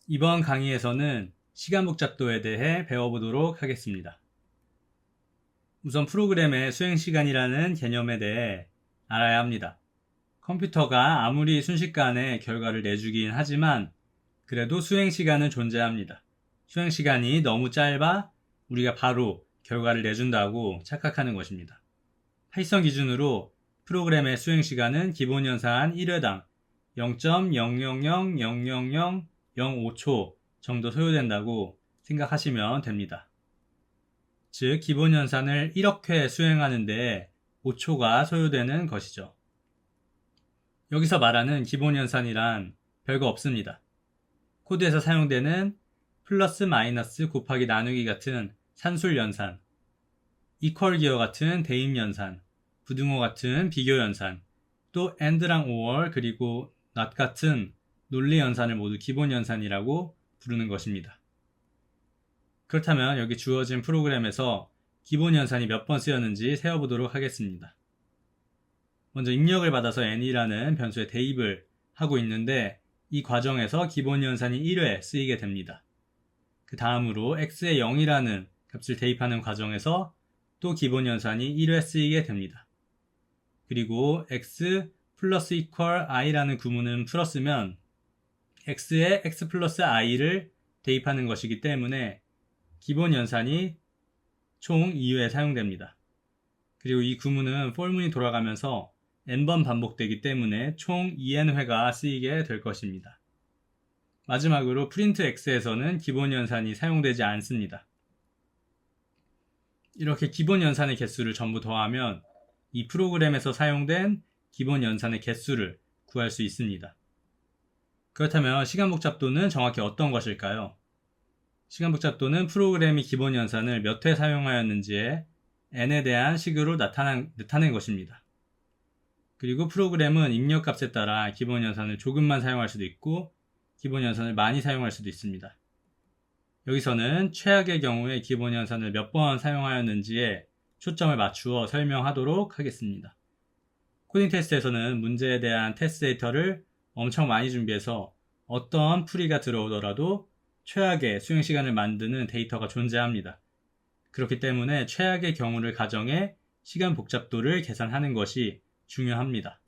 이번 강의에서는 시간 복잡도에 대해 배워보도록 하겠습니다. 우선 프로그램의 수행시간이라는 개념에 대해 알아야 합니다. 컴퓨터가 아무리 순식간에 결과를 내주긴 하지만 그래도 수행시간은 존재합니다. 수행시간이 너무 짧아 우리가 바로 결과를 내준다고 착각하는 것입니다. 파이썬 기준으로 프로그램의 수행시간은 기본 연산 1회당 0.00000005초 정도 소요된다고 생각하시면 됩니다. 즉 기본 연산을 1억 회 수행하는데 5초가 소요되는 것이죠. 여기서 말하는 기본 연산이란 별거 없습니다. 코드에서 사용되는 플러스 마이너스 곱하기 나누기 같은 산술 연산, 이퀄 기어 같은 대입 연산, 부등호 같은 비교 연산, 또 and랑 or 그리고 not 같은 논리 연산을 모두 기본 연산이라고 부르는 것입니다. 그렇다면 여기 주어진 프로그램에서 기본 연산이 몇 번 쓰였는지 세어보도록 하겠습니다. 먼저 입력을 받아서 n이라는 변수에 대입을 하고 있는데 이 과정에서 기본 연산이 1회 쓰이게 됩니다. 그 다음으로 x에 0이라는 값을 대입하는 과정에서 또 기본 연산이 1회 쓰이게 됩니다. 그리고 x 플러스 이퀄 i라는 구문은 풀었으면 x에 x 플러스 i를 대입하는 것이기 때문에 기본 연산이 총 2회 사용됩니다. 그리고 이 구문은 for문이 돌아가면서 n번 반복되기 때문에 총 2n회가 쓰이게 될 것입니다. 마지막으로 print x에서는 기본 연산이 사용되지 않습니다. 이렇게 기본 연산의 개수를 전부 더하면 이 프로그램에서 사용된 기본 연산의 개수를 구할 수 있습니다. 그렇다면 시간 복잡도는 정확히 어떤 것일까요? 시간 복잡도는 프로그램이 기본 연산을 몇 회 사용하였는지에 n에 대한 식으로 나타낸 것입니다. 그리고 프로그램은 입력값에 따라 기본 연산을 조금만 사용할 수도 있고 기본 연산을 많이 사용할 수도 있습니다. 여기서는 최악의 경우에 기본 연산을 몇 번 사용하였는지에 초점을 맞추어 설명하도록 하겠습니다. 코딩 테스트에서는 문제에 대한 테스트 데이터를 엄청 많이 준비해서 어떤 풀이가 들어오더라도 최악의 수행시간을 만드는 데이터가 존재합니다. 그렇기 때문에 최악의 경우를 가정해 시간 복잡도를 계산하는 것이 중요합니다.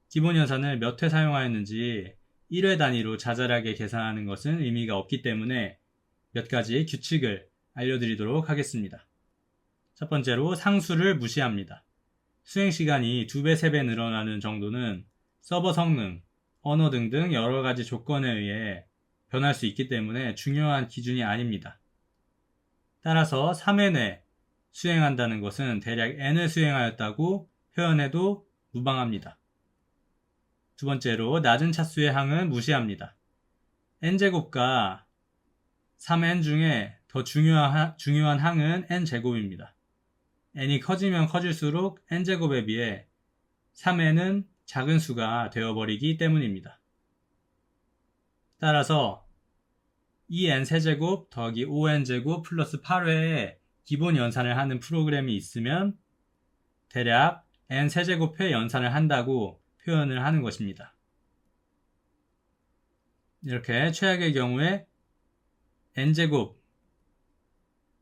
기본 연산을 몇 회 사용하였는지 1회 단위로 자잘하게 계산하는 것은 의미가 없기 때문에 몇 가지 규칙을 알려드리도록 하겠습니다. 첫 번째로 상수를 무시합니다. 수행시간이 2배, 3배 늘어나는 정도는 서버 성능, 언어 등등 여러 가지 조건에 의해 변할 수 있기 때문에 중요한 기준이 아닙니다. 따라서 3회 내 수행한다는 것은 대략 n을 수행하였다고 표현해도 무방합니다. 두 번째로 낮은 차수의 항은 무시합니다. n제곱과 3n 중에 더 중요한 항은 n제곱입니다. n이 커지면 커질수록 n제곱에 비해 3n은 작은 수가 되어버리기 때문입니다. 따라서 2n 세제곱 더하기 5n제곱 플러스 8회의 기본 연산을 하는 프로그램이 있으면 대략 n 세제곱회 연산을 한다고 표현을 하는 것입니다. 이렇게 최악의 경우에 n제곱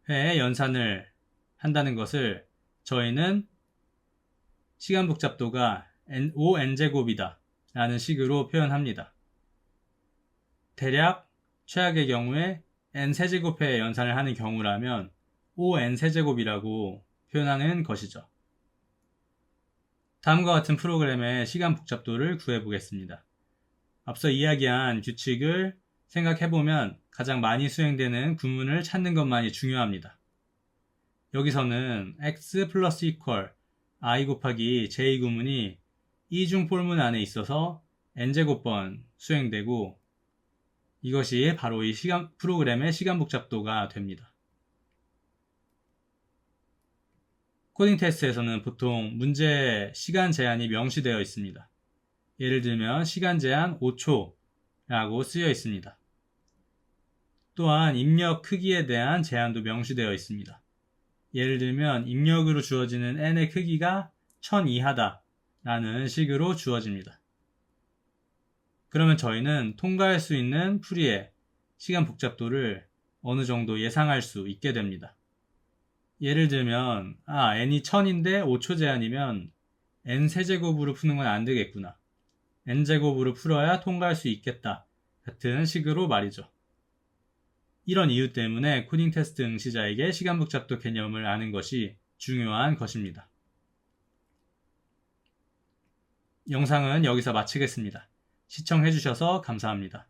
회의 연산을 한다는 것을 저희는 시간 복잡도가 5n제곱이다 라는 식으로 표현합니다. 대략 최악의 경우에 n세제곱회의 연산을 하는 경우라면 5n세제곱이라고 표현하는 것이죠. 다음과 같은 프로그램의 시간 복잡도를 구해보겠습니다. 앞서 이야기한 규칙을 생각해보면 가장 많이 수행되는 구문을 찾는 것만이 중요합니다. 여기서는 x 플러스 이퀄 i 곱하기 j 구문이 이중 폴문 안에 있어서 n제곱번 수행되고 이것이 바로 이 프로그램의 시간 복잡도가 됩니다. 코딩 테스트에서는 보통 문제에 시간 제한이 명시되어 있습니다. 예를 들면 시간 제한 5초라고 쓰여 있습니다. 또한 입력 크기에 대한 제한도 명시되어 있습니다. 예를 들면 입력으로 주어지는 n의 크기가 1000 이하다 라는 식으로 주어집니다. 그러면 저희는 통과할 수 있는 풀이의 시간 복잡도를 어느 정도 예상할 수 있게 됩니다. 예를 들면 n이 1000인데 5초 제한이면 n 세제곱으로 푸는 건 안 되겠구나. n제곱으로 풀어야 통과할 수 있겠다. 같은 식으로 말이죠. 이런 이유 때문에 코딩 테스트 응시자에게 시간 복잡도 개념을 아는 것이 중요한 것입니다. 영상은 여기서 마치겠습니다. 시청해주셔서 감사합니다.